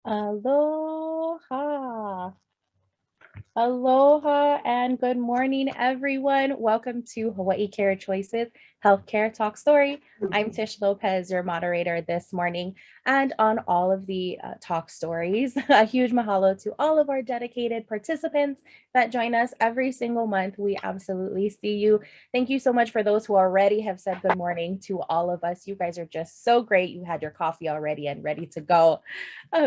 Aloha. Aloha and good morning, everyone. Welcome to Hawaii Care Choices Healthcare Talk Story. I'm Tish Lopez, your moderator this morning. And on all of the talk stories, a huge mahalo to all of our dedicated participants that join us every single month. We absolutely see you. Thank you so much for those who already have said good morning to all of us. You guys are just so great. You had your coffee already and ready to go.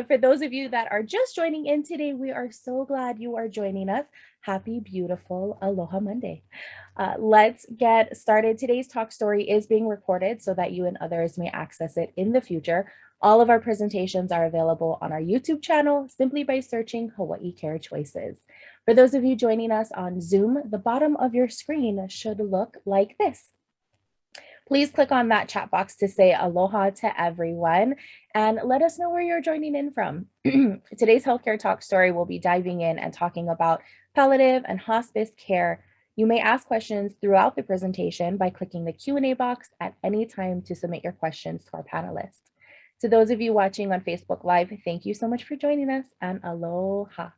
For those of you that are just joining in today, we are so glad you are joining us. Happy, beautiful Aloha Monday. Let's get started. Today's talk story is being recorded so that you and others may access it in the future. All of our presentations are available on our YouTube channel simply by searching Hawaii Care Choices. For those of you joining us on Zoom, the bottom of your screen should look like this. Please click on that chat box to say aloha to everyone and let us know where you're joining in from. Today's healthcare talk story will be diving in and talking about palliative and hospice care. You may ask questions throughout the presentation by clicking the Q&A box at any time to submit your questions to our panelists. To those of you watching on Facebook Live, thank you so much for joining us and aloha.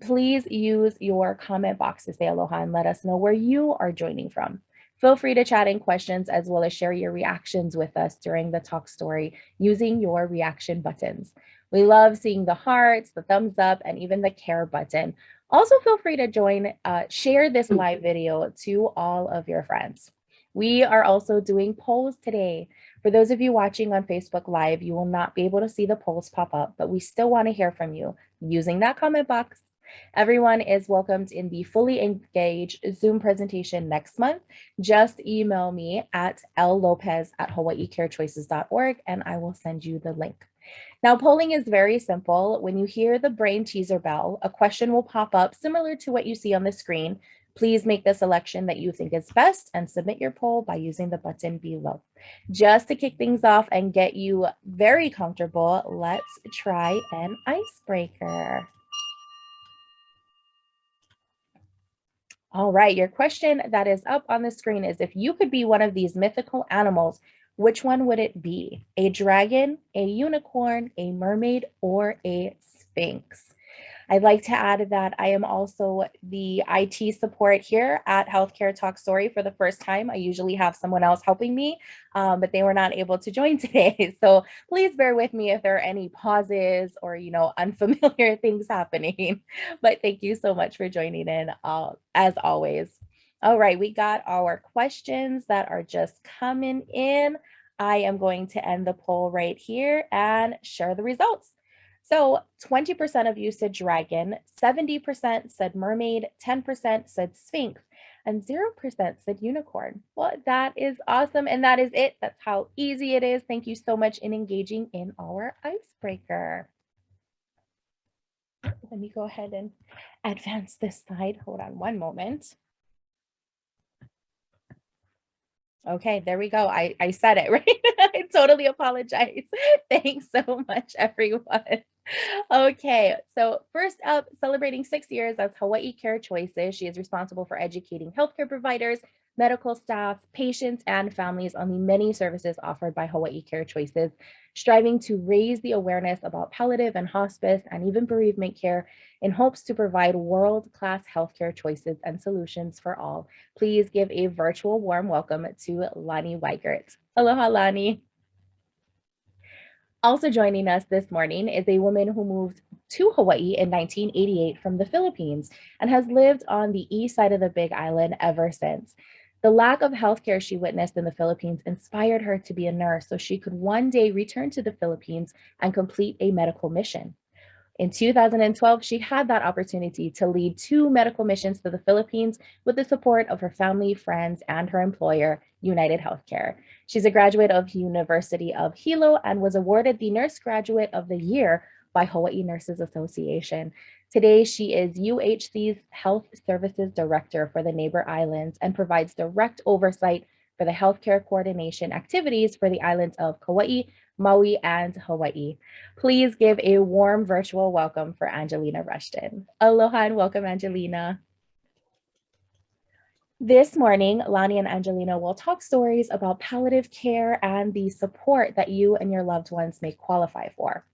Please use your comment box to say aloha and let us know where you are joining from. Feel free to chat in questions as well as share your reactions with us during the talk story using your reaction buttons. We love seeing the hearts, the thumbs up, and even the care button. Also, feel free to share this live video to all of your friends. We are also doing polls today. For those of you watching on Facebook Live, you will not be able to see the polls pop up, but we still want to hear from you using that comment box. Everyone is welcomed in the fully engaged Zoom presentation next month. Just email me at llopez@hawaiicarechoices.org and I will send you the link. Now, polling is very simple. When you hear the brain teaser bell, a question will pop up similar to what you see on the screen. Please make the selection that you think is best and submit your poll by using the button below. Just to kick things off and get you very comfortable, let's try an icebreaker. All right, your question that is up on the screen is, if you could be one of these mythical animals, which one would it be? A dragon, a unicorn, a mermaid, or a sphinx? I'd like to add that I am also the IT support here at Healthcare Talk Story for the first time. I usually have someone else helping me, but they were not able to join today. So please bear with me if there are any pauses or, unfamiliar things happening. But thank you so much for joining in as always. All right, we got our questions that are just coming in. I am going to end the poll right here and share the results. So 20% of you said dragon, 70% said mermaid, 10% said sphinx, and 0% said unicorn. Well, that is awesome. And that is it. That's how easy it is. Thank you so much in engaging in our icebreaker. Let me go ahead and advance this slide. Hold on one moment. Okay, there we go. I said it, right? I totally apologize. Thanks so much, everyone. Okay, so first up, celebrating 6 years as Hawaii Care Choices, she is responsible for educating healthcare providers, medical staff, patients, and families on the many services offered by Hawaii Care Choices, striving to raise the awareness about palliative and hospice and even bereavement care in hopes to provide world-class healthcare choices and solutions for all. Please give a virtual warm welcome to Lani Weigert. Aloha, Lani. Also joining us this morning is a woman who moved to Hawaii in 1988 from the Philippines and has lived on the east side of the Big Island ever since. The lack of healthcare she witnessed in the Philippines inspired her to be a nurse so she could one day return to the Philippines and complete a medical mission. In 2012, she had that opportunity to lead 2 medical missions to the Philippines with the support of her family, friends, and her employer, UnitedHealthcare. She's a graduate of University of Hilo and was awarded the Nurse Graduate of the Year by Hawaii Nurses Association. Today, she is UHC's Health Services Director for the neighbor islands and provides direct oversight for the healthcare coordination activities for the islands of Kauai, Maui, and Hawaii. Please give a warm virtual welcome for Angelina Rushton. Aloha and welcome, Angelina. This morning, Lani and Angelina will talk stories about palliative care and the support that you and your loved ones may qualify for.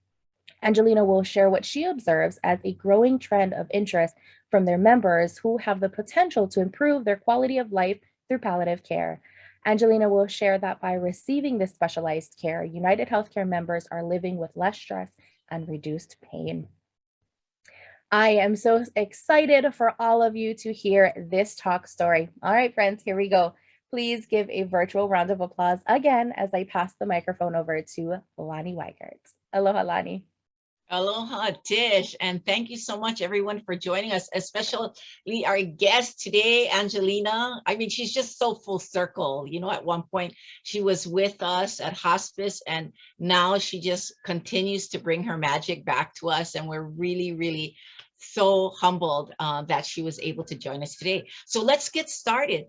Angelina will share what she observes as a growing trend of interest from their members who have the potential to improve their quality of life through palliative care. Angelina will share that by receiving this specialized care, United Healthcare members are living with less stress and reduced pain. I am so excited for all of you to hear this talk story. All right, friends, here we go. Please give a virtual round of applause again as I pass the microphone over to Lani Weigert. Aloha, Lani. Aloha, Tish, and thank you so much, everyone, for joining us, especially our guest today, Angelina. I mean, she's just so full circle. You know, at one point she was with us at hospice, and now she just continues to bring her magic back to us, and we're really, really so humbled that she was able to join us today. So let's get started.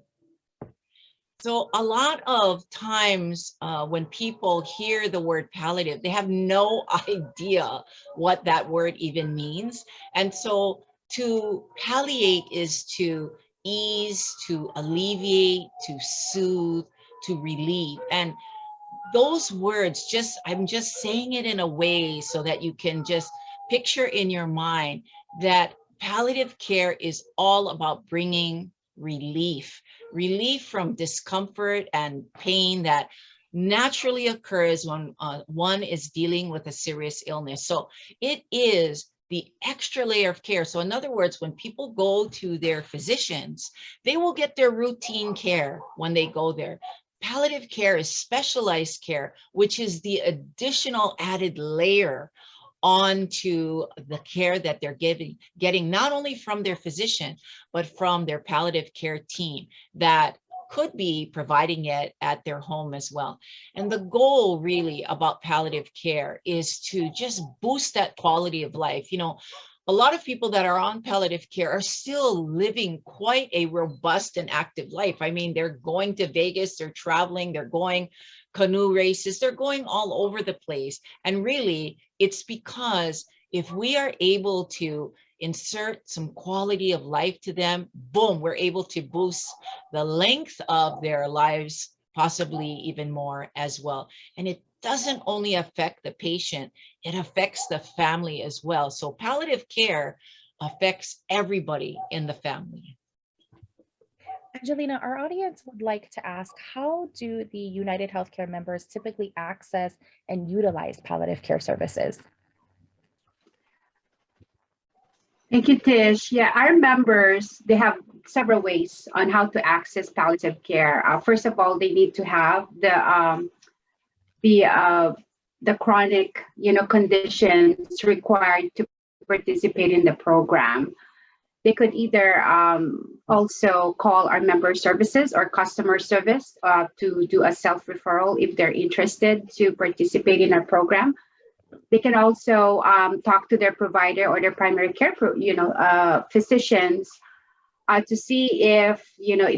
So a lot of times when people hear the word palliative, they have no idea what that word even means. And so to palliate is to ease, to alleviate, to soothe, to relieve. And those words, I'm just saying it in a way so that you can just picture in your mind that palliative care is all about bringing relief from discomfort and pain that naturally occurs when one is dealing with a serious illness. So it is the extra layer of care. So in other words, when people go to their physicians, they will get their routine care when they go there. Palliative care is specialized care, which is the additional added layer onto the care that they're getting not only from their physician, but from their palliative care team that could be providing it at their home as well. And the goal really about palliative care is to just boost that quality of life. You know, a lot of people that are on palliative care are still living quite a robust and active life. I mean, they're going to Vegas, they're traveling, they're going canoe races, they're going all over the place. And really, it's because if we are able to insert some quality of life to them, boom, we're able to boost the length of their lives, possibly even more as well. And it doesn't only affect the patient, it affects the family as well. So palliative care affects everybody in the family. Angelina, our audience would like to ask, how do the United Healthcare members typically access and utilize palliative care services? Thank you, Tish. Yeah, our members, they have several ways on how to access palliative care. First of all, they need to have the chronic, conditions required to participate in the program. They could either also call our member services or customer service to do a self-referral if they're interested to participate in our program. They can also talk to their provider or their primary care, physicians to see if,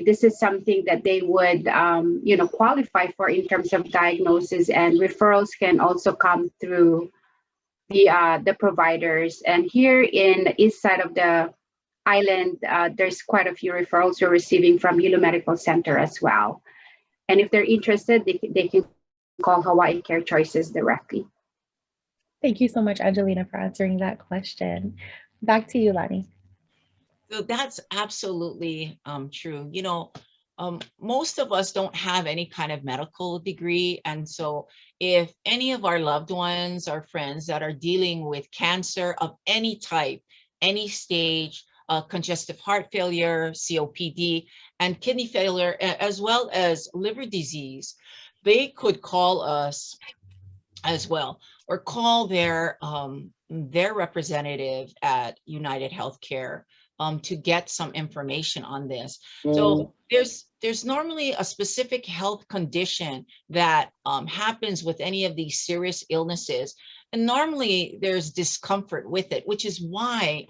this is something that they would, qualify for in terms of diagnosis. And referrals can also come through the providers. And here in the east side of the island, there's quite a few referrals we're receiving from Hilo Medical Center as well. And if they're interested, they can call Hawaii Care Choices directly. Thank you so much, Angelina, for answering that question. Back to you, Lani. So that's absolutely true. You know, most of us don't have any kind of medical degree. And so if any of our loved ones or friends that are dealing with cancer of any type, any stage, congestive heart failure, COPD, and kidney failure, as well as liver disease, they could call us as well, or call their representative at United Healthcare to get some information on this. So there's normally a specific health condition that happens with any of these serious illnesses, and normally there's discomfort with it, which is why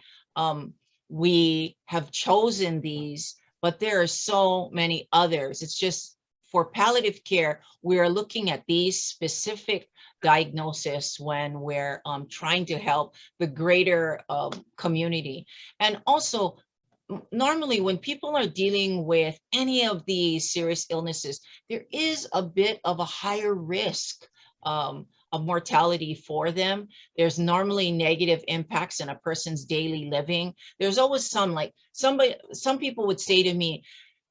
we have chosen these, but there are so many others. It's just for palliative care, we are looking at these specific diagnosis when we're trying to help the greater community. And also, normally when people are dealing with any of these serious illnesses, there is a bit of a higher risk of mortality for them. There's normally negative impacts in a person's daily living. There's always some people would say to me,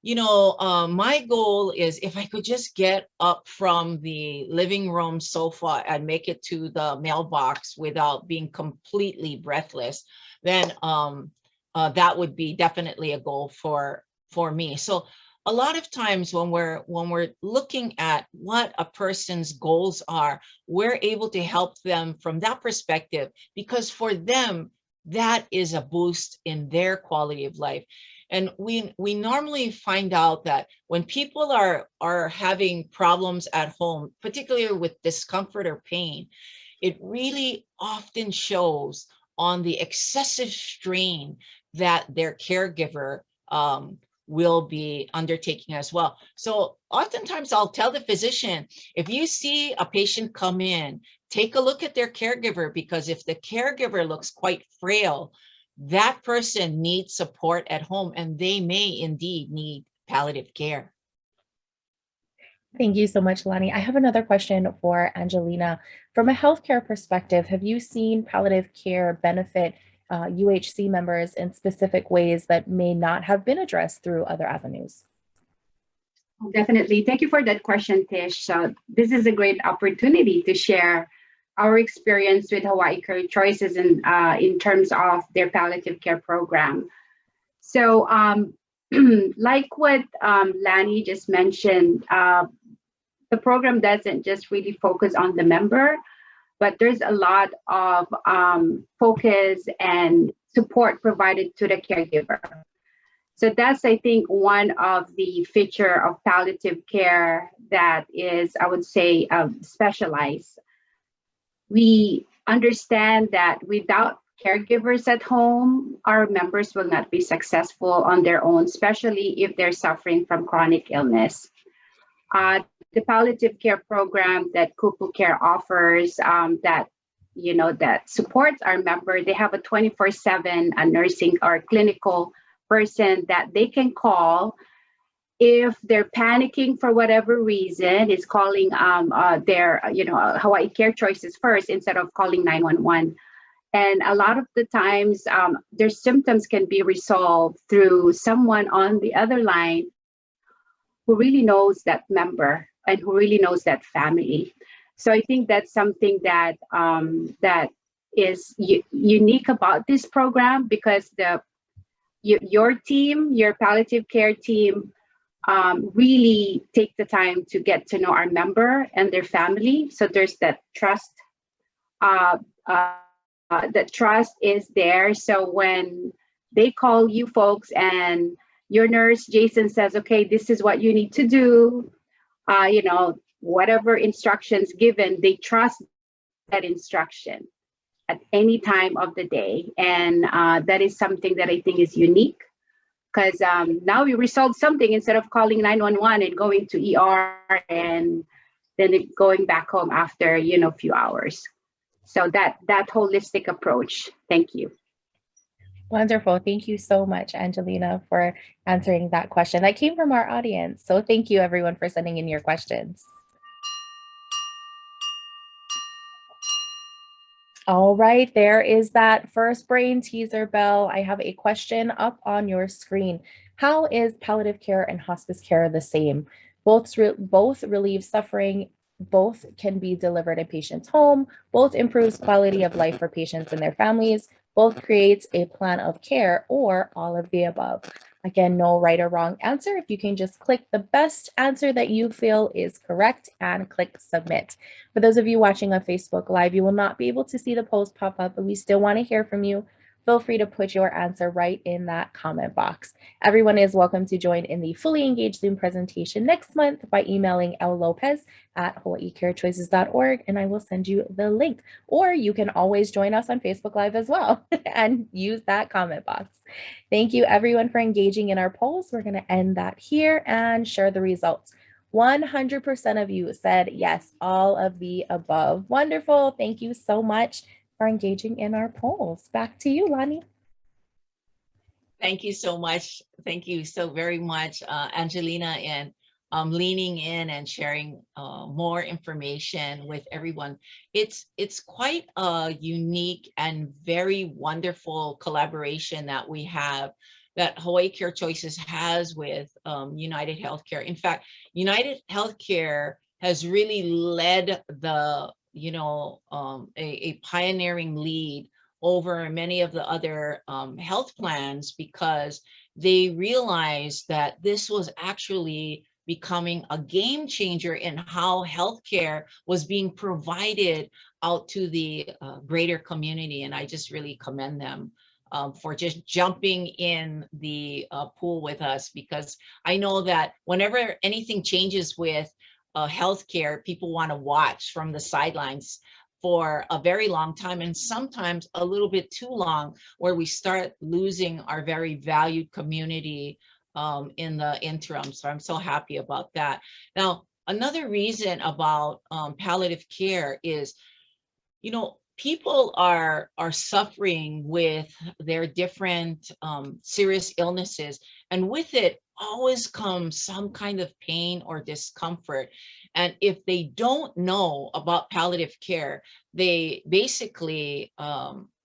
my goal is if I could just get up from the living room sofa and make it to the mailbox without being completely breathless, then that would be definitely a goal for me. So a lot of times when we're looking at what a person's goals are, we're able to help them from that perspective, because for them, that is a boost in their quality of life. And we normally find out that when people are having problems at home, particularly with discomfort or pain, it really often shows on the excessive strain that their caregiver will be undertaking as well. So oftentimes I'll tell the physician, if you see a patient come in, take a look at their caregiver, because if the caregiver looks quite frail, that person needs support at home, and they may indeed need palliative care. Thank you so much, Lonnie. I have another question for Angelina. From a healthcare perspective, have you seen palliative care benefit UHC members in specific ways that may not have been addressed through other avenues? Definitely. Thank you for that question, Tish. So this is a great opportunity to share our experience with Hawaii Care Choices in terms of their palliative care program. So like what Lani just mentioned, the program doesn't just really focus on the member, but there's a lot of focus and support provided to the caregiver. So that's, I think, one of the feature of palliative care that is, I would say, specialized. We understand that without caregivers at home, our members will not be successful on their own, especially if they're suffering from chronic illness. The palliative care program that Kupu Care offers that supports our member, they have a 24/7 nursing or clinical person that they can call if they're panicking for whatever reason. Is calling their Hawaii Care Choices first instead of calling 911. And a lot of the times their symptoms can be resolved through someone on the other line who really knows that member and who really knows that family. So I think that's something that that is unique about this program, because your team, your palliative care team, really take the time to get to know our member and their family. So there's that trust. That trust is there. So when they call you folks and your nurse, Jason, says, okay, this is what you need to do, whatever instructions given, they trust that instruction at any time of the day. And that is something that I think is unique, because now we resolve something instead of calling 911 and going to ER and then going back home after, a few hours. So that holistic approach. Thank you. Wonderful. Thank you so much, Angelina, for answering that question. That came from our audience. So thank you, everyone, for sending in your questions. All right, there is that first brain teaser bell. I have a question up on your screen. How is palliative care and hospice care the same? Both relieve suffering, both can be delivered in patient's home, both improves quality of life for patients and their families, both creates a plan of care, or all of the above. Again, no right or wrong answer. If you can just click the best answer that you feel is correct and click submit. For those of you watching on Facebook Live, you will not be able to see the post pop up, but we still want to hear from you. Feel free to put your answer right in that comment box. Everyone is welcome to join in the fully engaged Zoom presentation next month by emailing lopez@hawaiicarechoices.org, and I will send you the link. Or you can always join us on Facebook Live as well and use that comment box. Thank you, everyone, for engaging in our polls. We're going to end that here and share the results. 100% of you said yes, all of the above. Wonderful. Thank you so much for engaging in our polls. Back to you, Lani. Thank you so much. Thank you so very much, Angelina and leaning in and sharing more information with everyone. It's quite a unique and very wonderful collaboration that we have, that Hawaii Care Choices has with United Healthcare. In fact, United Healthcare has really led the, a pioneering lead over many of the other health plans, because they realized that this was actually becoming a game changer in how healthcare was being provided out to the greater community. And I just really commend them for just jumping in the pool with us, because I know that whenever anything changes with healthcare, people want to watch from the sidelines for a very long time, and sometimes a little bit too long, where we start losing our very valued community in the interim. So I'm so happy about that. Now, another reason about palliative care is, people are suffering with their different serious illnesses, and with it always comes some kind of pain or discomfort. And if they don't know about palliative care, they basically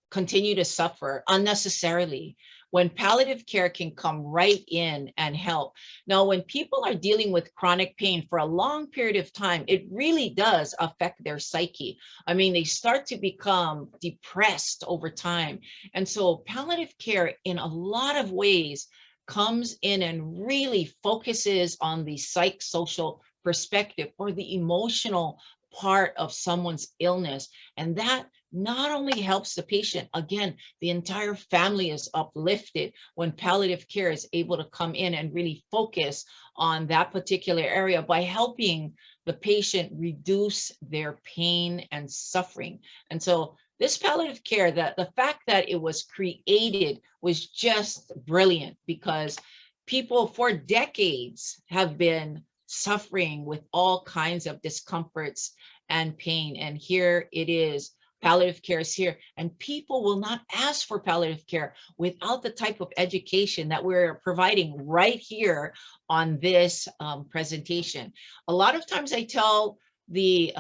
continue to suffer unnecessarily, when palliative care can come right in and help. Now, when people are dealing with chronic pain for a long period of time, it really does affect their psyche. I mean, they start to become depressed over time. And so palliative care, in a lot of ways, comes in and really focuses on the psychosocial perspective, or the emotional part of someone's illness. And that not only helps the patient, again, the entire family is uplifted when palliative care is able to come in and really focus on that particular area by helping the patient reduce their pain and suffering. And so this palliative care, the fact that it was created was just brilliant, because people for decades have been suffering with all kinds of discomforts and pain. And here it is, palliative care is here, and people will not ask for palliative care without the type of education that we're providing right here on this presentation. A lot of times I tell the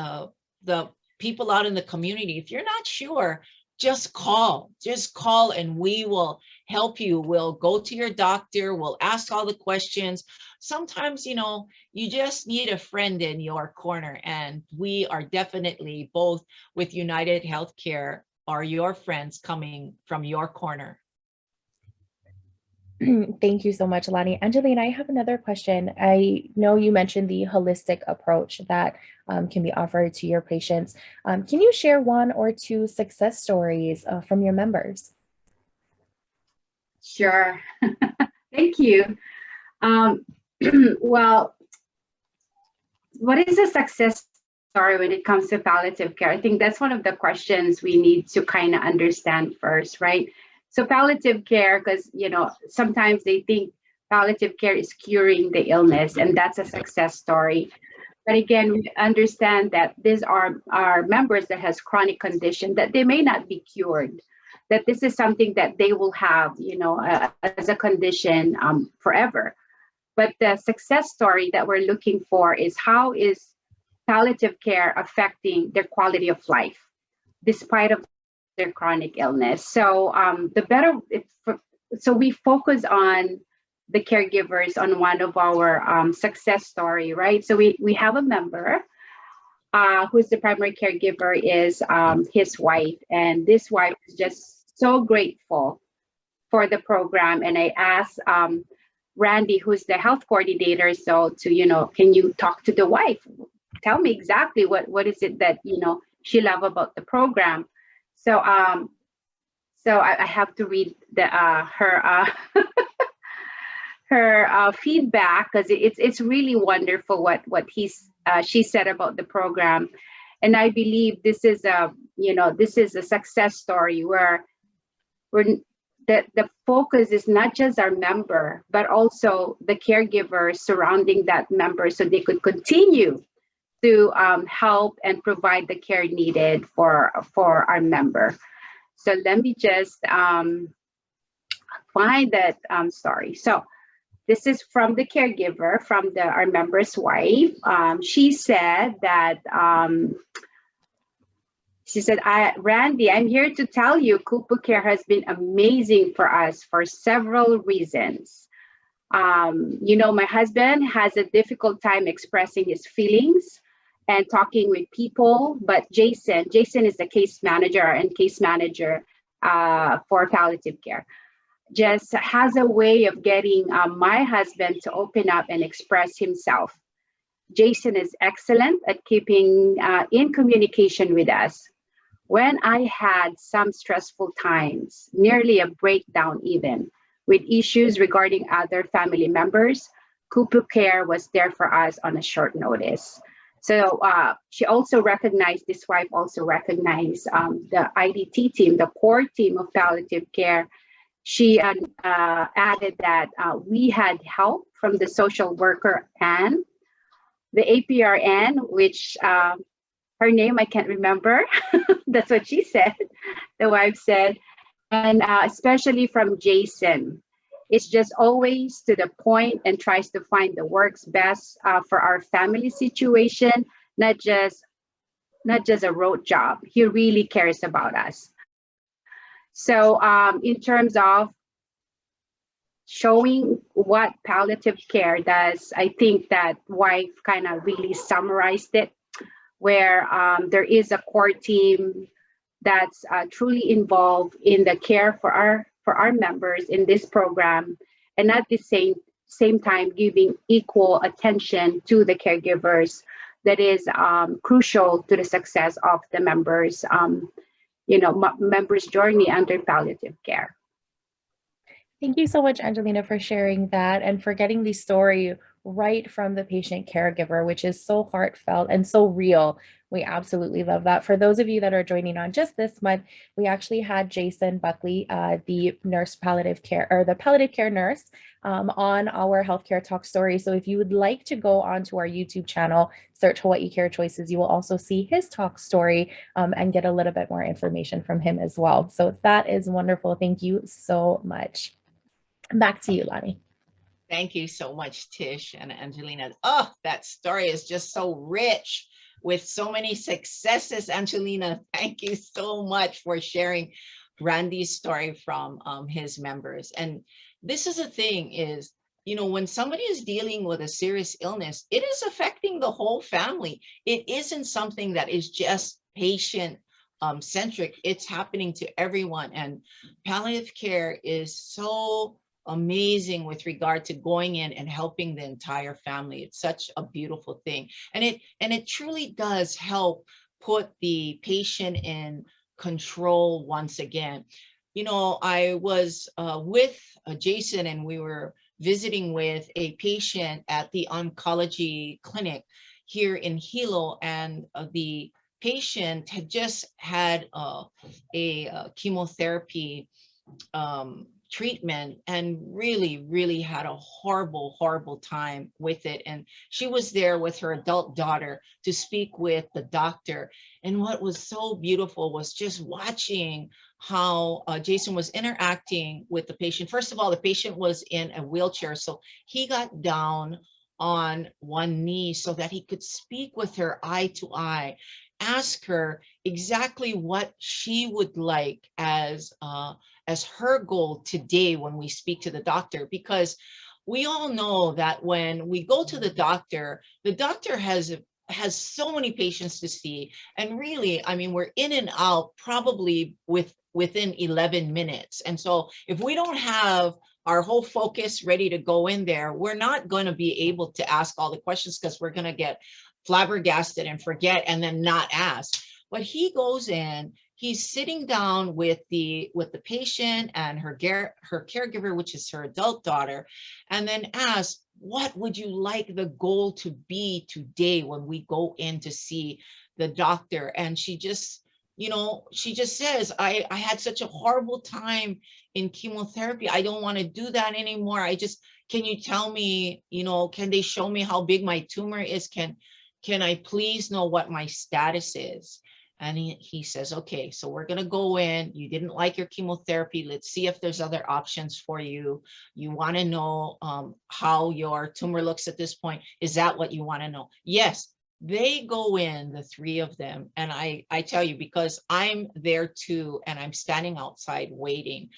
people out in the community, if you're not sure, just call and we will help you. We'll go to your doctor, we'll ask all the questions. Sometimes, you just need a friend in your corner, and we are definitely, both with United Healthcare, are your friends coming from your corner. Thank you so much, Alani. Angelina, I have another question. I know you mentioned the holistic approach that can be offered to your patients. Can you share one or two success stories from your members? Sure. Thank you. Well, what is a success story when it comes to palliative care? I think that's one of the questions we need to kind of understand first, right? So palliative care, because, sometimes they think palliative care is curing the illness, and that's a success story. But again, we understand that these are members that has chronic condition, that they may not be cured, that this is something that they will have, as a condition forever. But the success story that we're looking for is, how is palliative care affecting their quality of life despite of their chronic illness? So so we focus on the caregivers on one of our success story, right? So we have a member who's the primary caregiver is his wife, and this wife is just so grateful for the program. And I asked Randy, who's the health coordinator, so can you talk to the wife? Tell me exactly what is it that she love about the program. So I have to read her her feedback, because it's really wonderful what she said about the program. And I believe this is a success story where the focus is not just our member, but also the caregivers surrounding that member, so they could continue to help and provide the care needed for our member. So let me just find that story. So This is from the caregiver, from our member's wife. She said that, Randy, I'm here to tell you, Kupu Care has been amazing for us for several reasons. My husband has a difficult time expressing his feelings and talking with people, but Jason is the case manager for palliative care, just has a way of getting my husband to open up and express himself. Jason is excellent at keeping in communication with us. When I had some stressful times, nearly a breakdown even, with issues regarding other family members, Kupu Care was there for us on a short notice. So she also recognized, this wife also recognized the IDT team, the core team of palliative care. She added that we had help from the social worker Anne, the APRN, which her name I can't remember. That's what she said, the wife said. And especially from Jason. It's just always to the point and tries to find the works best for our family situation, not just a road job. He really cares about us. So in terms of showing what palliative care does, I think that wife kind of really summarized it, where there is a core team that's truly involved in the care for our members in this program, and at the same time giving equal attention to the caregivers. That is crucial to the success of the members, members' journey under palliative care. Thank you so much, Angelina, for sharing that and for getting the story right from the patient caregiver, which is so heartfelt and so real. We absolutely love that. For those of you that are joining on just this month, we actually had Jason Buckley, the palliative care nurse, on our Healthcare Talk Story. So if you would like to go onto our YouTube channel, search Hawaii Care Choices, you will also see his talk story and get a little bit more information from him as well. So that is wonderful. Thank you so much. Back to you, Lonnie. Thank you so much, Tish and Angelina. Oh, that story is just so rich with so many successes. Angelina, thank you so much for sharing Randy's story from his members. And this is the thing is, when somebody is dealing with a serious illness, it is affecting the whole family. It isn't something that is just patient centric. It's happening to everyone. And palliative care is so amazing with regard to going in and helping the entire family. It's such a beautiful thing. And it truly does help put the patient in control once again. I was with Jason, and we were visiting with a patient at the oncology clinic here in Hilo, and the patient had just had a chemotherapy treatment and really had a horrible time with it. And she was there with her adult daughter to speak with the doctor. And what was so beautiful was just watching how Jason was interacting with the patient. First of all, the patient was in a wheelchair, so he got down on one knee so that he could speak with her eye to eye, ask her exactly what she would like as her goal today when we speak to the doctor. Because we all know that when we go to the doctor has so many patients to see, and really, I mean, we're in and out probably within 11 minutes. And so if we don't have our whole focus ready to go in there, we're not going to be able to ask all the questions, because we're going to get flabbergasted and forget and then not ask. But he goes in, he's sitting down with the patient and her caregiver, which is her adult daughter, and then asks, what would you like the goal to be today when we go in to see the doctor? And she just says, I had such a horrible time in chemotherapy. I don't want to do that anymore. Can you tell me, can they show me how big my tumor is? Can I please know what my status is? And he says, okay, so we're going to go in. You didn't like your chemotherapy. Let's see if there's other options for you. You want to know how your tumor looks at this point. Is that what you want to know? Yes, they go in, the three of them. And I tell you, because I'm there too, and I'm standing outside waiting.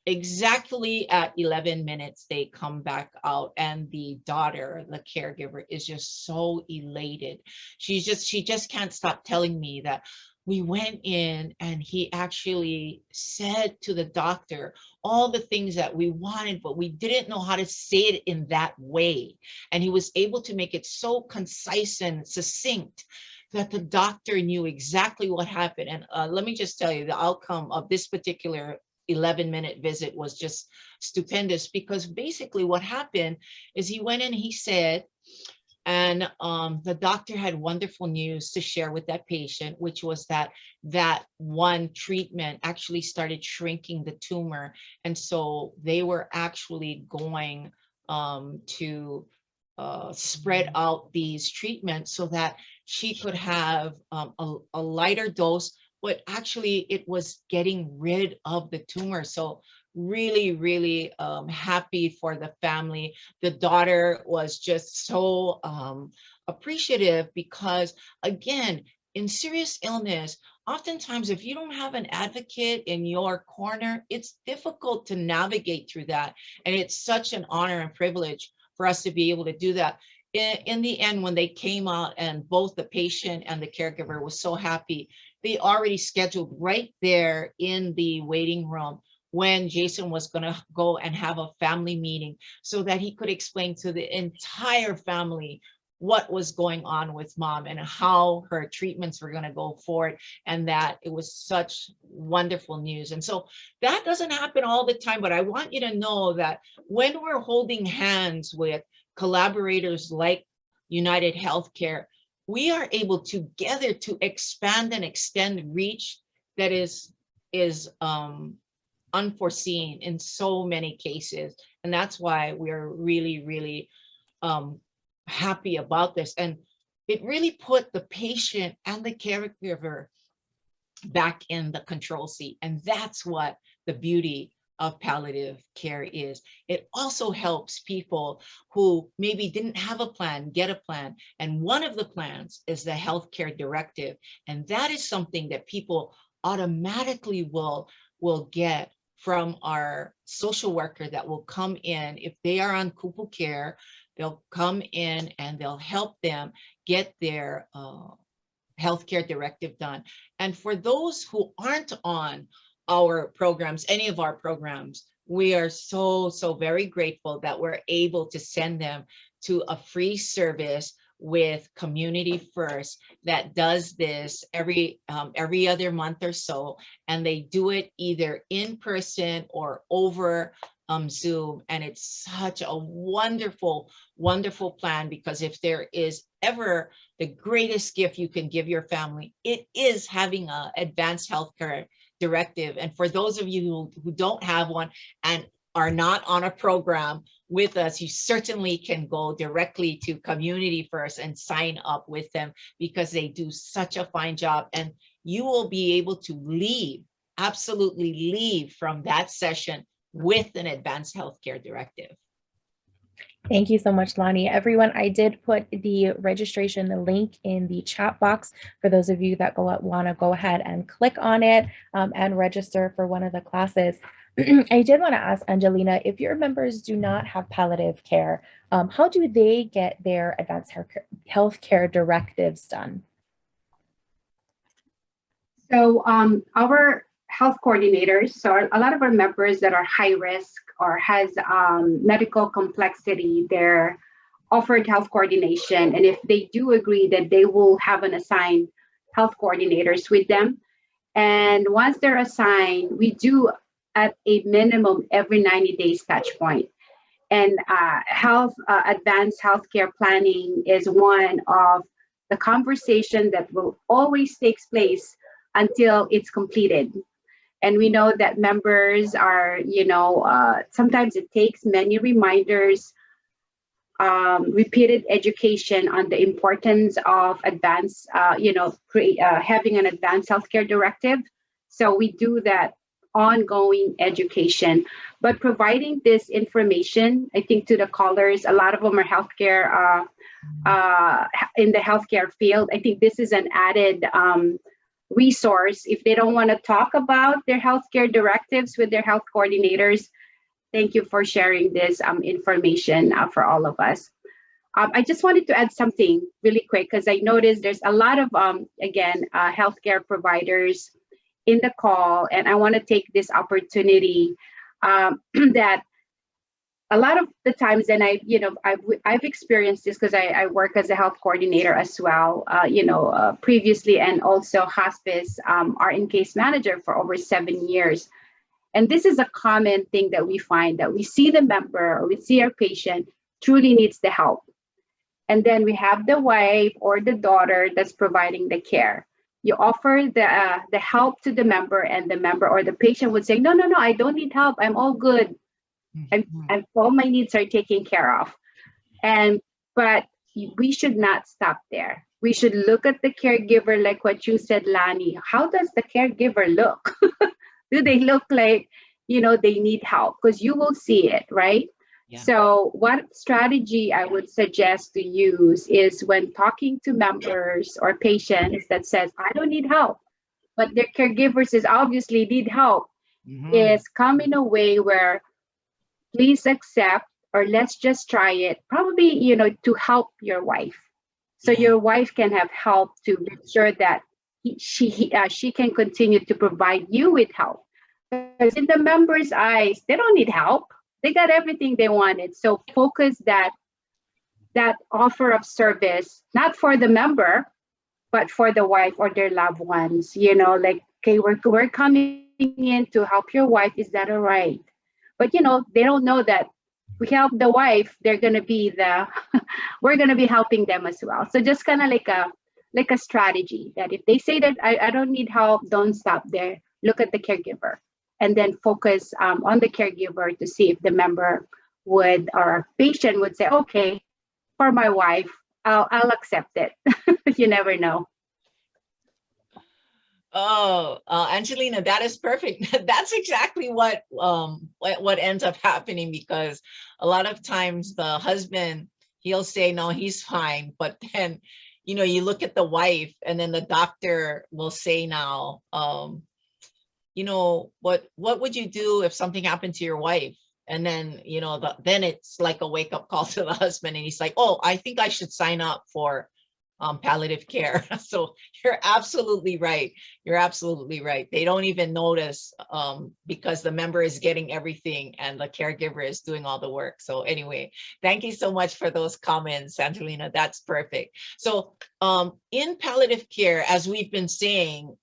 Exactly at 11 minutes, they come back out, and the daughter, the caregiver, is just so elated. She just can't stop telling me that we went in and he actually said to the doctor all the things that we wanted, but we didn't know how to say it in that way. And he was able to make it so concise and succinct that the doctor knew exactly what happened. And let me just tell you, the outcome of this particular 11-minute visit was just stupendous, because basically what happened is he went in, he said, and the doctor had wonderful news to share with that patient, which was that that one treatment actually started shrinking the tumor. And so they were actually going to spread out these treatments so that she could have a lighter dose, but actually it was getting rid of the tumor. So really, really happy for the family. The daughter was just so appreciative, because again, in serious illness, oftentimes if you don't have an advocate in your corner, it's difficult to navigate through that. And it's such an honor and privilege for us to be able to do that. In the end, when they came out and both the patient and the caregiver was so happy, they already scheduled right there in the waiting room when Jason was going to go and have a family meeting so that he could explain to the entire family what was going on with mom and how her treatments were going to go forward, and that it was such wonderful news. And so that doesn't happen all the time, but I want you to know that when we're holding hands with collaborators like UnitedHealthcare, we are able together to expand and extend reach that is unforeseen in so many cases. And that's why we're really, really happy about this. And it really put the patient and the caregiver back in the control seat. And that's what the beauty of palliative care is. It also helps people who maybe didn't have a plan get a plan. And one of the plans is the healthcare directive. And that is something that people automatically will get from our social worker that will come in. If they are on Kupu care, they'll come in and they'll help them get their healthcare directive done. And for those who aren't on our programs, any of our programs, we are so very grateful that we're able to send them to a free service with Community First that does this every other month or so, and they do it either in person or over Zoom. And it's such a wonderful plan, because if there is ever the greatest gift you can give your family, it is having an advanced healthcare directive. And for those of you who don't have one and are not on a program with us, you certainly can go directly to Community First and sign up with them, because they do such a fine job. And you will be able to absolutely leave from that session with an advanced healthcare directive. Thank you so much, Lonnie. Everyone, I did put the registration, the link in the chat box for those of you that want to go ahead and click on it and register for one of the classes. I did want to ask Angelina, if your members do not have palliative care, how do they get their advanced healthcare directives done? So our health coordinators, so a lot of our members that are high risk or has medical complexity, they're offered health coordination. And if they do agree, that they will have an assigned health coordinators with them. And once they're assigned, we do at a minimum every 90 days touch point. And advanced healthcare planning is one of the conversation that will always takes place until it's completed. And we know that members are, sometimes it takes many reminders repeated education on the importance of advanced, having an advanced healthcare directive. So we do that ongoing education, but providing this information, I think, to the callers, a lot of them are healthcare, in the healthcare field. I think this is an added resource if they don't want to talk about their healthcare directives with their health coordinators. Thank you for sharing this information for all of us. I just wanted to add something really quick because I noticed there's a lot of, healthcare providers in the call, and I want to take this opportunity that a lot of the times, and I've experienced this because I work as a health coordinator as well, previously, and also hospice RN case manager for over 7 years. And this is a common thing that we find, that we see the member or we see our patient truly needs the help. And then we have the wife or the daughter that's providing the care. You offer the help to the member, and the member or the patient would say, no, I don't need help. I'm all good. I'm all my needs are taken care of. But we should not stop there. We should look at the caregiver, like what you said, Lani. How does the caregiver look? Do they look like, they need help? Because you will see it, right? Yeah. So what strategy I would suggest to use is when talking to members or patients that says, I don't need help, but their caregivers is obviously need help, is come in a way where please accept, or let's just try it, probably, to help your wife. So your wife can have help to make sure that she can continue to provide you with help. Because in the members' eyes, they don't need help. They got everything they wanted. So focus that offer of service, not for the member, but for the wife or their loved ones. Like, okay, we're coming in to help your wife. Is that all right? But they don't know that we help the wife, they're gonna be we're gonna be helping them as well. So just kind of like a strategy that if they say that I don't need help, don't stop there. Look at the caregiver, and then focus on the caregiver to see if the member would, or patient would say, okay, for my wife, I'll accept it. You never know. Oh, Angelina, that is perfect. That's exactly what ends up happening, because a lot of times the husband, he'll say, no, he's fine. But then, you look at the wife, and then the doctor will say now, what would you do if something happened to your wife? And then, then it's like a wake up call to the husband, and he's like, oh, I think I should sign up for palliative care. So you're absolutely right. You're absolutely right. They don't even notice because the member is getting everything and the caregiver is doing all the work. So anyway, thank you so much for those comments, Angelina. That's perfect. So in palliative care, as we've been saying,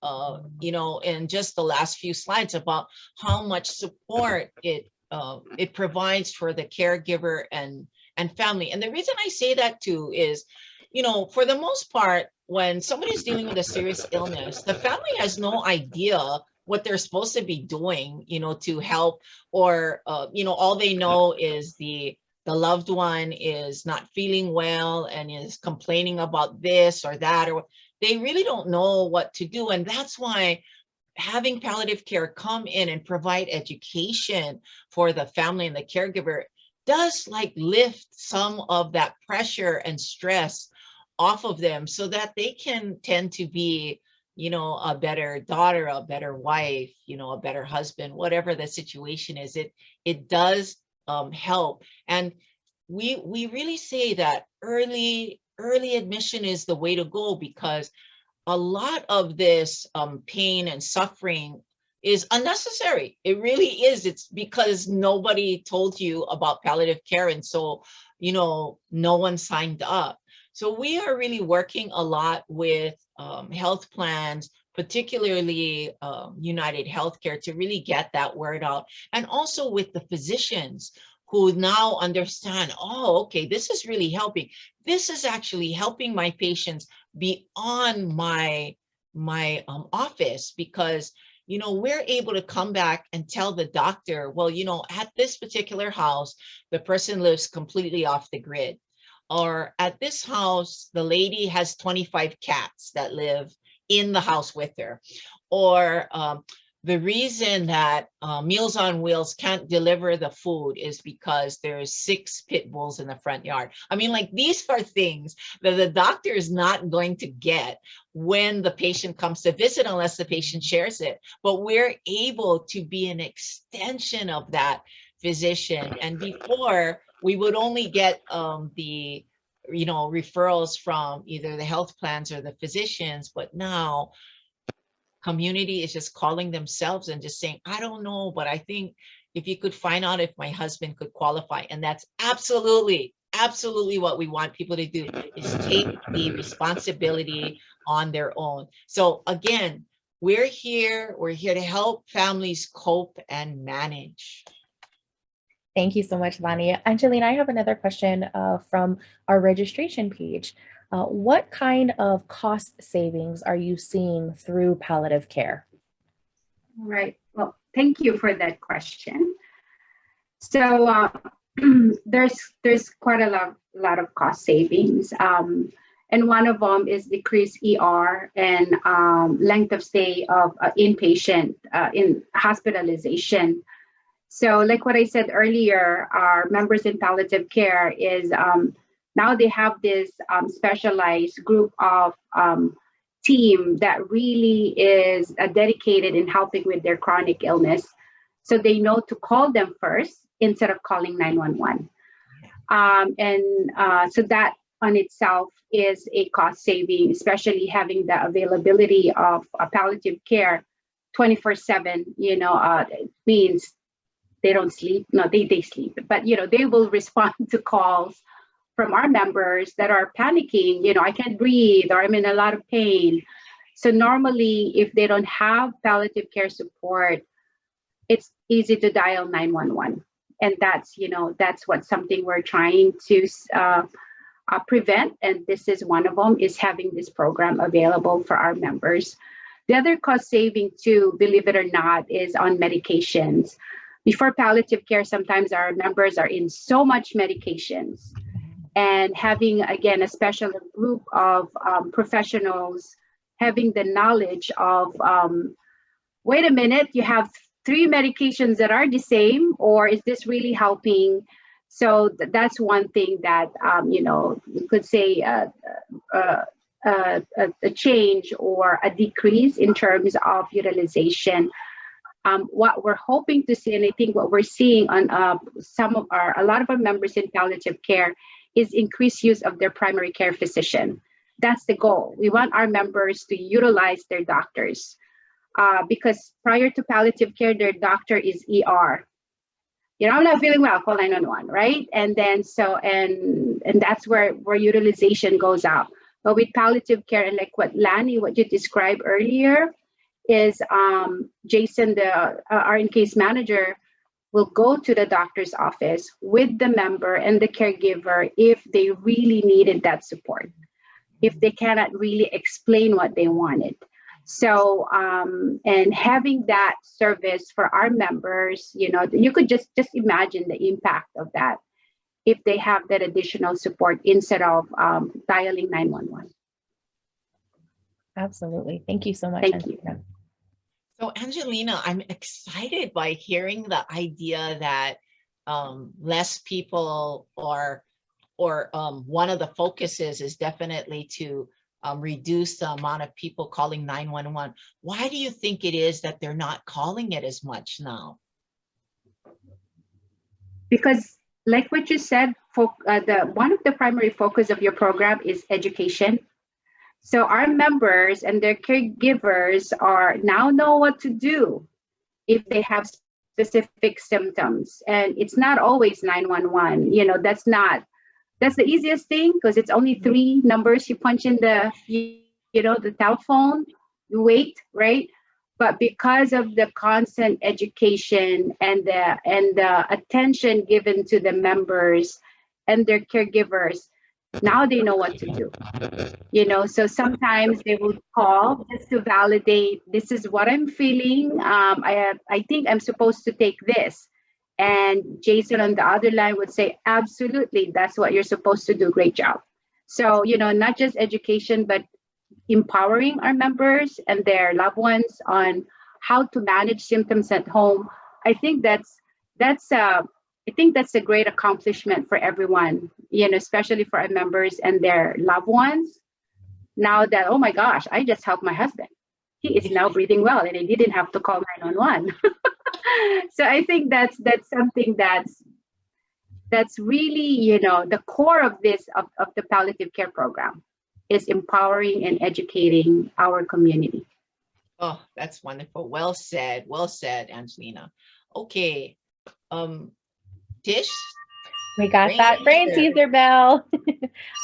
in just the last few slides about how much support it provides for the caregiver and family. And the reason I say that too is, for the most part, when somebody's dealing with a serious illness, the family has no idea what they're supposed to be doing, to help, or, all they know is the loved one is not feeling well and is complaining about this or that, or they really don't know what to do. And that's why having palliative care come in and provide education for the family and the caregiver does lift some of that pressure and stress off of them, so that they can tend to be, a better daughter, a better wife, a better husband, whatever the situation is. It does help. And we really say that early admission is the way to go, because a lot of this pain and suffering is unnecessary. It really is. It's because nobody told you about palliative care, and so no one signed up. So we are really working a lot with health plans, particularly UnitedHealthcare, to really get that word out. And also with the physicians who now understand, oh, okay, this is really helping. This is actually helping my patients beyond my office, because we're able to come back and tell the doctor, well, at this particular house, the person lives completely off the grid. or at this house, the lady has 25 cats that live in the house with her, or the reason that Meals on Wheels can't deliver the food is because there's 6 pit bulls in the front yard. I mean, like, these are things that the doctor is not going to get when the patient comes to visit unless the patient shares it. But we're able to be an extension of that physician. And before, we would only get the referrals from either the health plans or the physicians, but now community is just calling themselves and just saying, I don't know, but I think if you could find out if my husband could qualify. And that's absolutely what we want people to do, is take the responsibility on their own. So again, we're here to help families cope and manage. Thank you so much, Lani. Angelina, I have another question from our registration page. What kind of cost savings are you seeing through palliative care? Right. Well, thank you for that question. So there's quite a lot of cost savings. And one of them is decreased ER and length of stay of inpatient in hospitalization. So like what I said earlier, our members in palliative care is now they have this specialized group of team that really is dedicated in helping with their chronic illness. So they know to call them first instead of calling 911. So that on itself is a cost saving, especially having the availability of palliative care 24/7, it means they don't sleep. No, they sleep, but they will respond to calls from our members that are panicking, I can't breathe, or I'm in a lot of pain. So normally, if they don't have palliative care support, it's easy to dial 911. And that's what something we're trying to prevent. And this is one of them, is having this program available for our members. The other cost saving too, believe it or not, is on medications. Before palliative care, sometimes our members are in so much medications, and having, again, a special group of professionals having the knowledge of, wait a minute, you have 3 medications that are the same, or is this really helping? So that's one thing that, you could say a change or a decrease in terms of utilization. What we're hoping to see, and I think what we're seeing on a lot of our members in palliative care, is increased use of their primary care physician. That's the goal. We want our members to utilize their doctors because prior to palliative care, their doctor is ER. I'm not feeling well, call 911, right? And then and that's where utilization goes out. But with palliative care, and like what you described earlier, is Jason, the RN case manager, will go to the doctor's office with the member and the caregiver if they really needed that support, if they cannot really explain what they wanted. So, and having that service for our members, you could just imagine the impact of that if they have that additional support instead of dialing 911. Absolutely. Thank you so much. Thank you. So Angelina, I'm excited by hearing the idea that less people or one of the focuses is definitely to reduce the amount of people calling 911. Why do you think it is that they're not calling it as much now? Because like what you said, one of the primary focus of your program is education. So our members and their caregivers now know what to do if they have specific symptoms. And it's not always 911. That's the easiest thing, because it's only 3 numbers you punch in the telephone, you wait, right? But because of the constant education and the attention given to the members and their caregivers, now they know what to do. So sometimes they will call just to validate, this is what I'm feeling. I think I'm supposed to take this. And Jason on the other line would say, absolutely, that's what you're supposed to do. Great job. So, not just education, but empowering our members and their loved ones on how to manage symptoms at home. I think that's a great accomplishment for everyone, especially for our members and their loved ones. Now that, oh my gosh, I just helped my husband. He is now breathing well and he didn't have to call 911. So I think that's something that's really, the core of of the palliative care program is empowering and educating our community. Oh, that's wonderful. Well said, Angelina. Okay, Tish? We got that brain teaser bell.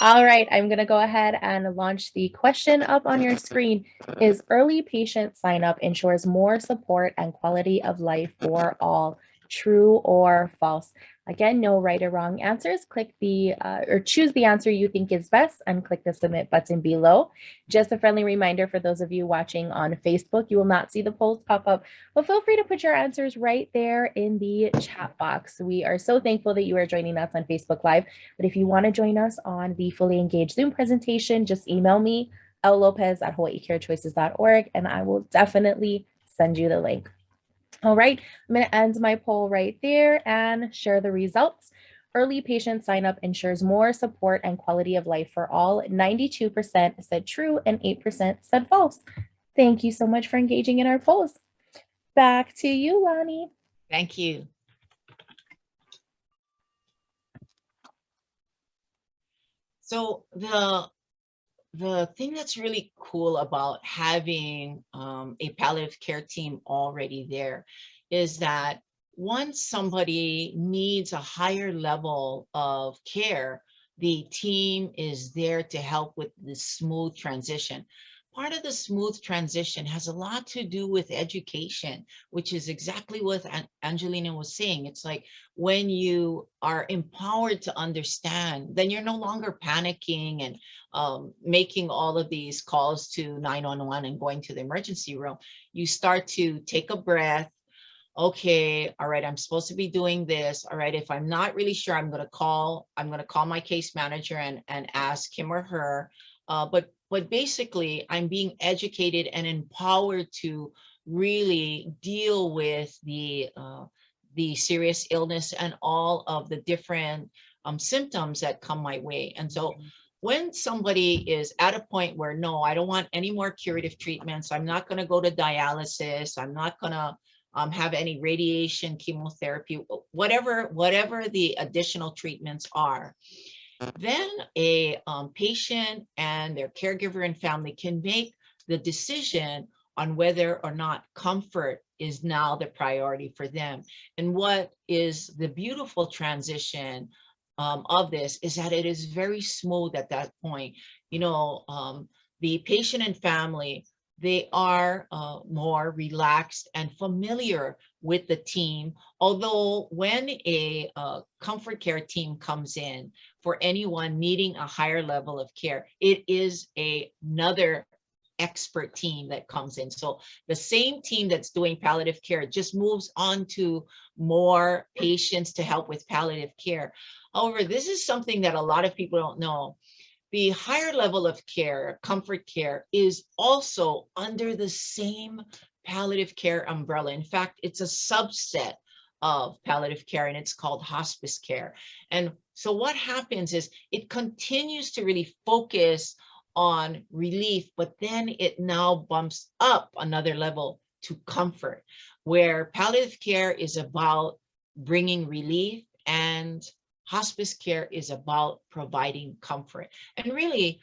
All right, I'm going to go ahead and launch the question up on your screen. Is early patient sign up ensures more support and quality of life for all? True or false? Again, no right or wrong answers. Click the or choose the answer you think is best and click the submit button below. Just a friendly reminder for those of you watching on Facebook, you will not see the polls pop up, but feel free to put your answers right there in the chat box. We are so thankful that you are joining us on Facebook Live. But if you want to join us on the fully engaged Zoom presentation, just email me, lopez@hawaiicarechoices.org, and I will definitely send you the link. All right, I'm going to end my poll right there and share the results. Early patient sign up ensures more support and quality of life for all. 92% said true and 8% said false. Thank you so much for engaging in our polls. Back to you, Lonnie. Thank you. So the thing that's really cool about having a palliative care team already there is that once somebody needs a higher level of care, the team is there to help with the smooth transition. Part of the smooth transition has a lot to do with education, which is exactly what Angelina was saying. It's like when you are empowered to understand, then you're no longer panicking and making all of these calls to 911 and going to the emergency room. You start to take a breath. Okay, all right, I'm supposed to be doing this. All right, if I'm not really sure, I'm going to call my case manager and ask him or her. But basically, I'm being educated and empowered to really deal with the serious illness and all of the different symptoms that come my way. And so when somebody is at a point where, no, I don't want any more curative treatments, I'm not going to go to dialysis, I'm not going to have any radiation, chemotherapy, whatever the additional treatments are, then a patient and their caregiver and family can make the decision on whether or not comfort is now the priority for them. And what is the beautiful transition of this is that it is very smooth at that point. The patient and family, they are more relaxed and familiar with the team. Although when a comfort care team comes in for anyone needing a higher level of care, it is another expert team that comes in. So the same team that's doing palliative care just moves on to more patients to help with palliative care. However, this is something that a lot of people don't know. The higher level of care, comfort care, is also under the same palliative care umbrella. In fact, it's a subset of palliative care, and it's called hospice care. And so what happens is it continues to really focus on relief, but then it now bumps up another level to comfort, where palliative care is about bringing relief and hospice care is about providing comfort. And really,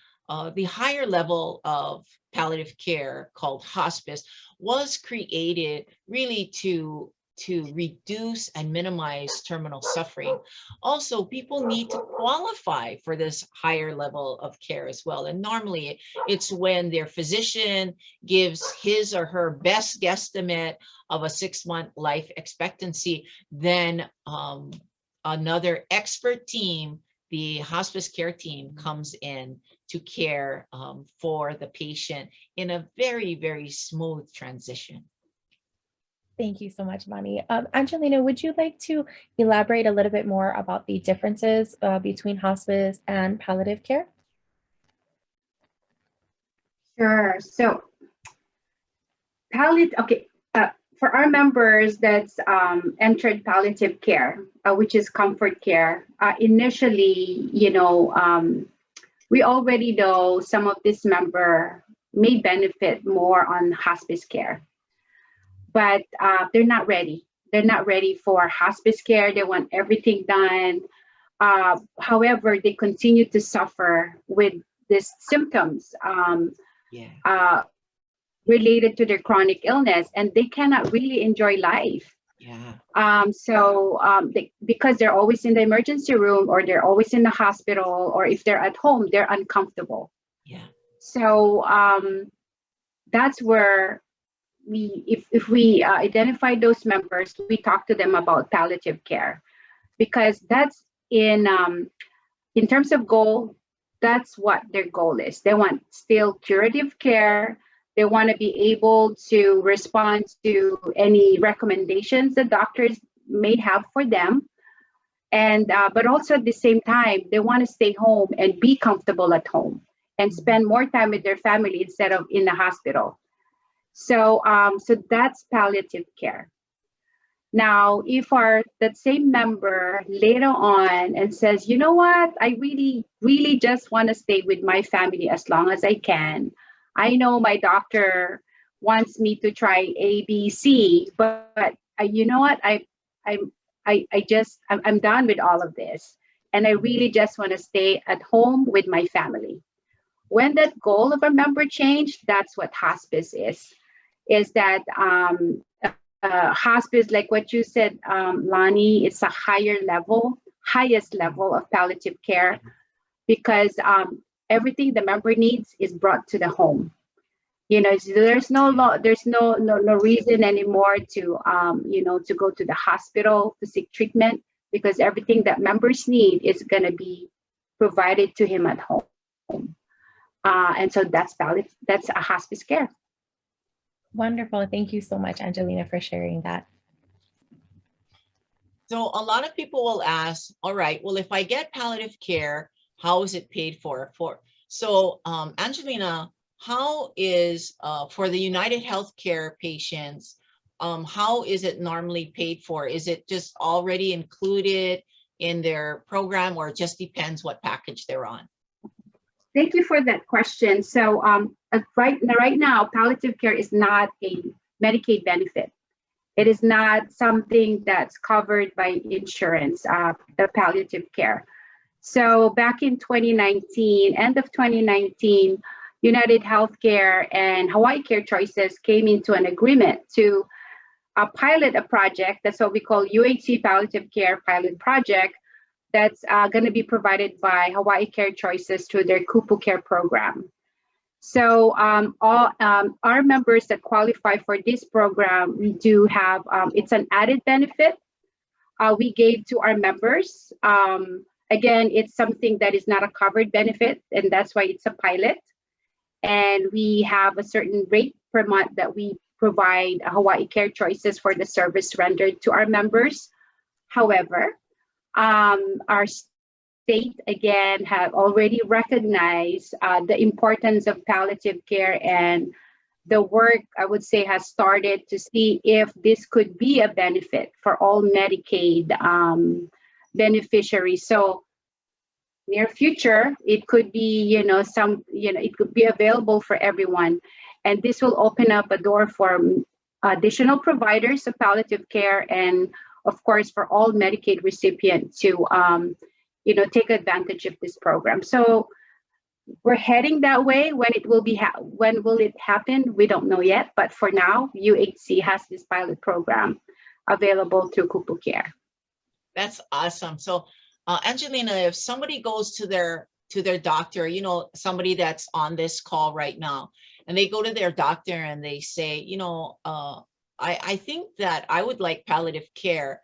the higher level of palliative care, called hospice, was created really to reduce and minimize terminal suffering. Also, people need to qualify for this higher level of care as well. And normally it's when their physician gives his or her best guesstimate of a 6-month life expectancy, then another expert team, the hospice care team, comes in to care for the patient in a very, very smooth transition. Thank you so much, Bonnie. Angelina, would you like to elaborate a little bit more about the differences between hospice and palliative care? Sure. So okay. For our members that's entered palliative care, which is comfort care, initially, we already know some of this member may benefit more on hospice care, but they're not ready. They're not ready for hospice care. They want everything done. However, they continue to suffer with these symptoms related to their chronic illness, and they cannot really enjoy life. Because they're always in the emergency room, or they're always in the hospital, or if they're at home, they're uncomfortable. So that's where if we identify those members, we talk to them about palliative care, because that's in terms of goal, that's what their goal is. They want still curative care. They want to be able to respond to any recommendations the doctors may have for them. And but also at the same time, they want to stay home and be comfortable at home and spend more time with their family instead of in the hospital. So that's palliative care. Now, if that same member later on and says, you know what, I really, really just want to stay with my family as long as I can. I know my doctor wants me to try A, B, C, but you know what, I'm done with all of this, and I really just want to stay at home with my family. When that goal of a member changed, that's what hospice is that hospice, like what you said, Lonnie, it's a highest level of palliative care, because everything the member needs is brought to the home. There's no reason anymore to to go to the hospital to seek treatment, because everything that members need is going to be provided to him at home. And so that's a hospice care. Wonderful. Thank you so much, Angelina, for sharing that. So a lot of people will ask, all right, well, if I get palliative care, how is it paid for? So Angelina, how is for the UnitedHealthcare patients, how is it normally paid for? Is it just already included in their program, or it just depends what package they're on? Thank you for that question. So right now, palliative care is not a Medicaid benefit. It is not something that's covered by insurance, the palliative care. So back in 2019, end of 2019, UnitedHealthcare and Hawaii Care Choices came into an agreement to pilot a project. That's what we call UHC Palliative Care Pilot Project. That's going to be provided by Hawaii Care Choices through their Kupu Care program. So all our members that qualify for this program, we do have, it's an added benefit we gave to our members. Again, it's something that is not a covered benefit, and that's why it's a pilot. And we have a certain rate per month that we provide Hawaii Care Choices for the service rendered to our members. However, our state, again, have already recognized the importance of palliative care, and the work, I would say, has started to see if this could be a benefit for all Medicaid beneficiaries. So near future, it could be, it could be available for everyone. And this will open up a door for additional providers of palliative care, and of course, for all Medicaid recipients to, take advantage of this program. So we're heading that way. When will it happen? We don't know yet. But for now, UHC has this pilot program available through Kupu Care. That's awesome. So, Angelina, if somebody goes to their doctor, somebody that's on this call right now, and they go to their doctor and they say, I think that I would like palliative care.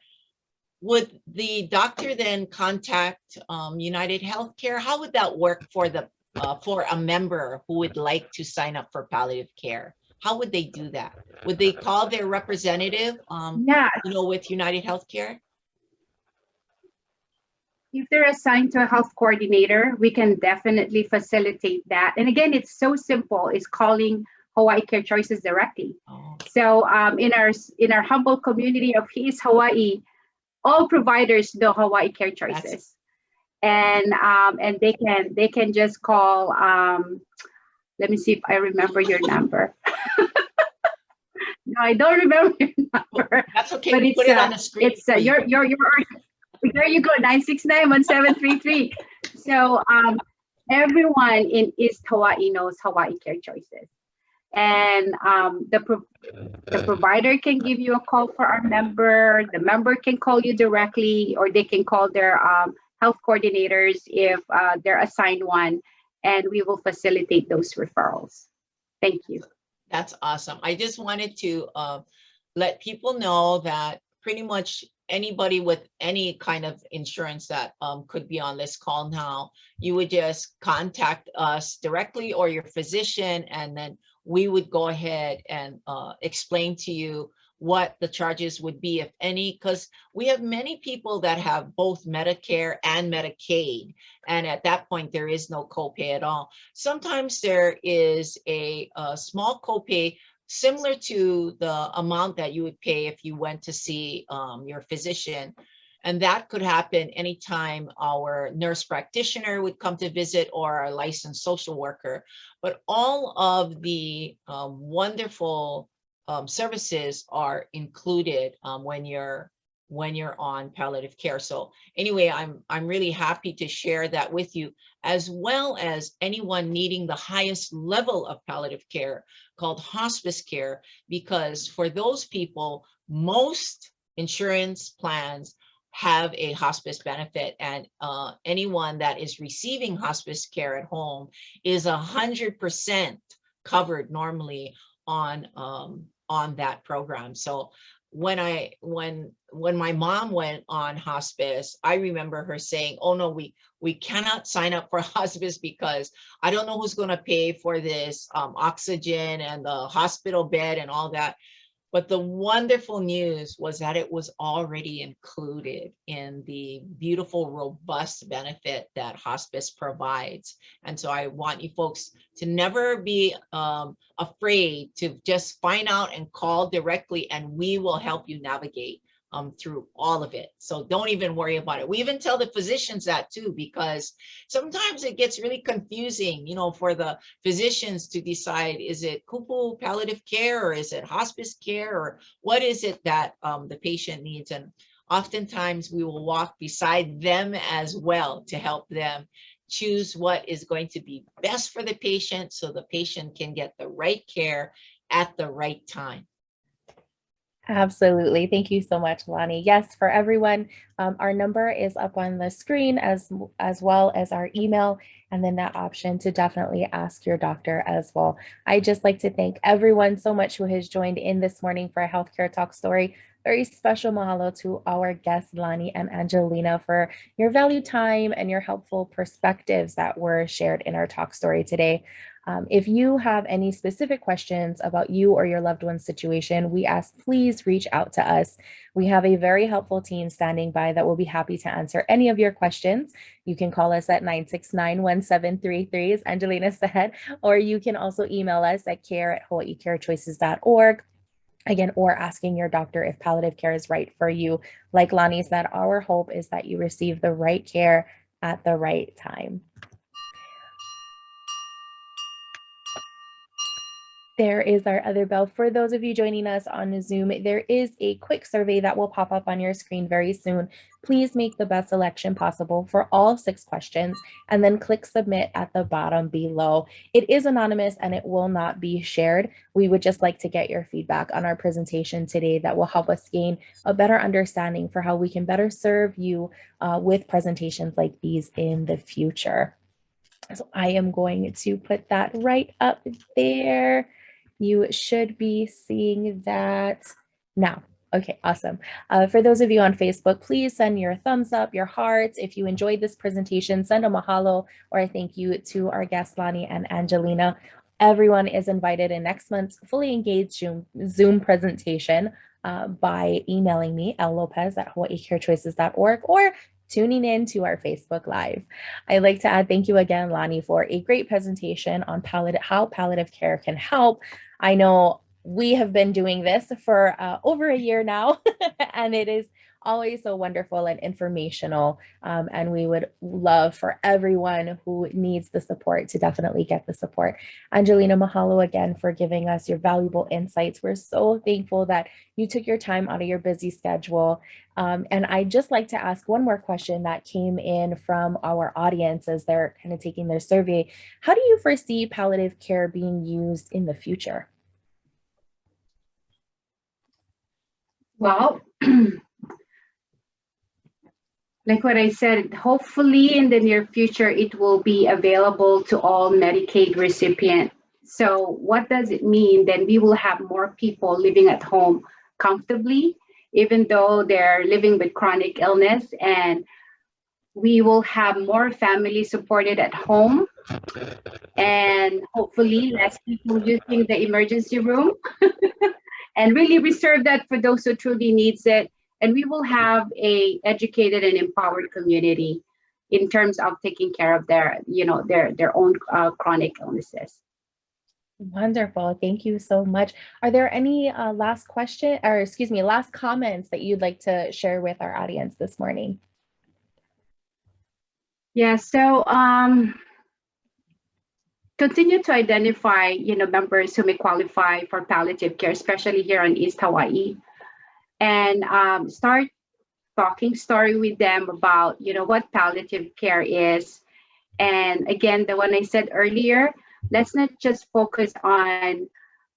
Would the doctor then contact UnitedHealthcare? How would that work for a member who would like to sign up for palliative care? how would they do that? Would they call their representative, Yeah, with UnitedHealthcare? if they're assigned to a health coordinator, we can definitely facilitate that. And again, it's so simple. It's calling Hawaii Care Choices directly. Oh, So in our humble community of East Hawaii, all providers know Hawaii Care Choices, and they can just call. Let me see if I remember your number. No, I don't remember your number. that's okay. But We it's put it on the screen. it's your there you go, 969-1733. So everyone in East Hawaii knows Hawaii Care Choices, and the provider can give you a call for our member. The member can call you directly, or they can call their health coordinators if they're assigned one, and we will facilitate those referrals. Thank you. That's awesome. I just wanted to let people know that pretty much anybody with any kind of insurance that could be on this call now, you would just contact us directly or your physician, and then we would go ahead and explain to you what the charges would be, if any, because we have many people that have both Medicare and Medicaid, and at that point there is no copay at all. Sometimes there is a small copay similar to the amount that you would pay if you went to see your physician. And that could happen anytime our nurse practitioner would come to visit, or our licensed social worker. But all of the wonderful services are included when you're on palliative care. So anyway, I'm really happy to share that with you, as well as anyone needing the highest level of palliative care called hospice care, because for those people, most insurance plans have a hospice benefit, and anyone that is receiving hospice care at home is 100% covered normally on that program. So when my mom went on hospice, I remember her saying, "Oh no, we cannot sign up for hospice because I don't know who's going to pay for this oxygen and the hospital bed and all that." But the wonderful news was that it was already included in the beautiful, robust benefit that hospice provides. And so I want you folks to never be afraid to just find out and call directly, and we will help you navigate through all of it. So don't even worry about it. We even tell the physicians that too, because sometimes it gets really confusing, for the physicians to decide, is it kupu palliative care, or is it hospice care, or what is it that the patient needs? And oftentimes we will walk beside them as well to help them choose what is going to be best for the patient, so the patient can get the right care at the right time. Absolutely. Thank you so much, Lonnie. Yes, for everyone, our number is up on the screen, as well as our email, and then that option to definitely ask your doctor as well. I'd just like to thank everyone so much who has joined in this morning for a Healthcare Talk Story. Very special mahalo to our guests, Lonnie and Angelina, for your valued time and your helpful perspectives that were shared in our talk story today. If you have any specific questions about you or your loved one's situation, we ask please reach out to us. We have a very helpful team standing by that will be happy to answer any of your questions. You can call us at 969-1733, as Angelina said, or you can also email us at care@hawaiicarechoices.org. Again, or asking your doctor if palliative care is right for you. Like Lonnie said, our hope is that you receive the right care at the right time. There is our other bell. For those of you joining us on Zoom, there is a quick survey that will pop up on your screen very soon. Please make the best selection possible for all 6 questions, and then click submit at the bottom below. It is anonymous and it will not be shared. We would just like to get your feedback on our presentation today that will help us gain a better understanding for how we can better serve you with presentations like these in the future. So I am going to put that right up there. You should be seeing that now. Okay, awesome. For those of you on Facebook, please send your thumbs up, your hearts. If you enjoyed this presentation, send a mahalo or a thank you to our guests, Lonnie and Angelina. Everyone is invited in next month's fully engaged Zoom presentation by emailing me,llopez@hawaiicarechoices.org, or tuning in to our Facebook Live. I'd like to add thank you again, Lonnie, for a great presentation on how palliative care can help. I know we have been doing this for over a year now, and it is always so wonderful and informational. And we would love for everyone who needs the support to definitely get the support. Angelina, mahalo again for giving us your valuable insights. We're so thankful that you took your time out of your busy schedule. And I'd just like to ask one more question that came in from our audience as they're kind of taking their survey. How do you foresee palliative care being used in the future? Well, like what I said, hopefully in the near future, it will be available to all Medicaid recipients. So what does it mean? Then we will have more people living at home comfortably, even though they're living with chronic illness, and we will have more families supported at home, and hopefully less people using the emergency room, and really reserve that for those who truly needs it. And we will have a educated and empowered community in terms of taking care of their own chronic illnesses. Wonderful. Thank you so much. Are there any last comments that you'd like to share with our audience this morning? Yeah, so continue to identify, members who may qualify for palliative care, especially here in East Hawaii, and start talking story with them about, what palliative care is. And again, the one I said earlier, let's not just focus on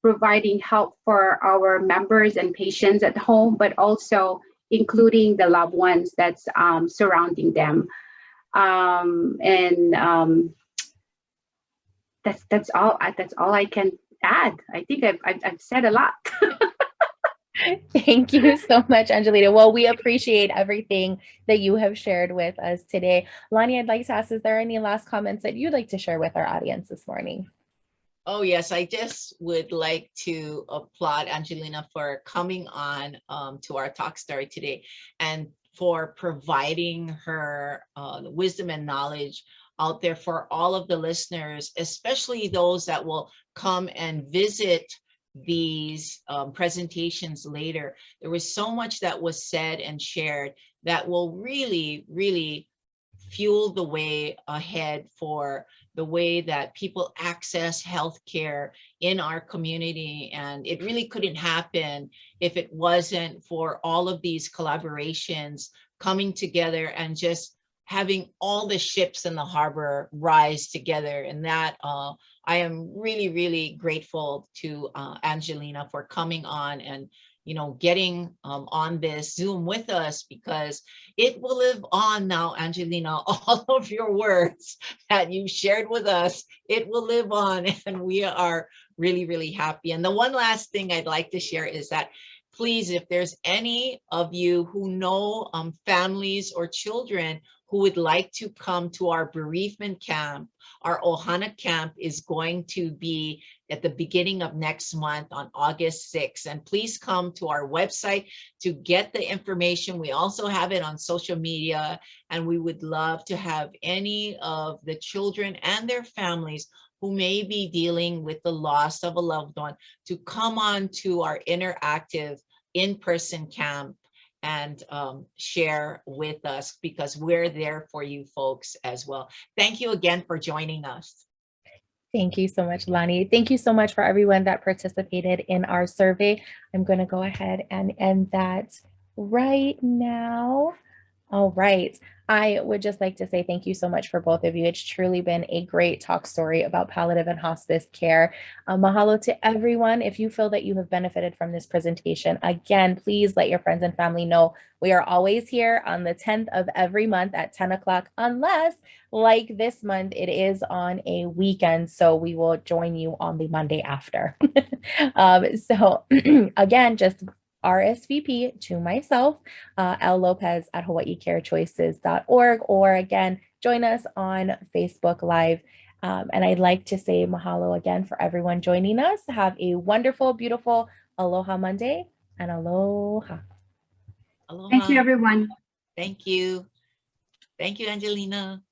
providing help for our members and patients at home, but also including the loved ones that's surrounding them. That's all I can add. I think I've said a lot. Thank you so much, Angelina. Well, we appreciate everything that you have shared with us today. Lonnie, I'd like to ask, is there any last comments that you'd like to share with our audience this morning? Oh, yes. I just would like to applaud Angelina for coming on to our talk story today and for providing her wisdom and knowledge out there for all of the listeners, especially those that will come and visit these presentations later. There was so much that was said and shared that will really, really fuel the way ahead for the way that people access healthcare in our community. And it really couldn't happen if it wasn't for all of these collaborations coming together and just having all the ships in the harbor rise together. And that I am really, really grateful to Angelina for coming on and getting on this Zoom with us, because it will live on now, Angelina. All of your words that you shared with us, it will live on, and we are really, really happy. And the one last thing I'd like to share is that, please, if there's any of you who know families or children who would like to come to our bereavement camp, our Ohana camp is going to be at the beginning of next month on August 6th. And please come to our website to get the information. We also have it on social media, and we would love to have any of the children and their families who may be dealing with the loss of a loved one to come on to our interactive in-person camp and share with us, because we're there for you folks as well. Thank you again for joining us. Thank you so much, Lonnie. Thank you so much for everyone that participated in our survey. I'm going to go ahead and end that right now. All right. I would just like to say thank you so much for both of you. It's truly been a great talk story about palliative and hospice care. Mahalo to everyone. If you feel that you have benefited from this presentation, again, please let your friends and family know we are always here on the 10th of every month at 10 o'clock, unless like this month, it is on a weekend. So we will join you on the Monday after. So again, just RSVP to myself, Lopez at HawaiiCareChoices.org, or again, join us on Facebook Live. And I'd like to say mahalo again for everyone joining us. Have a wonderful, beautiful Aloha Monday and aloha. Aloha. Thank you, everyone. Thank you. Thank you, Angelina.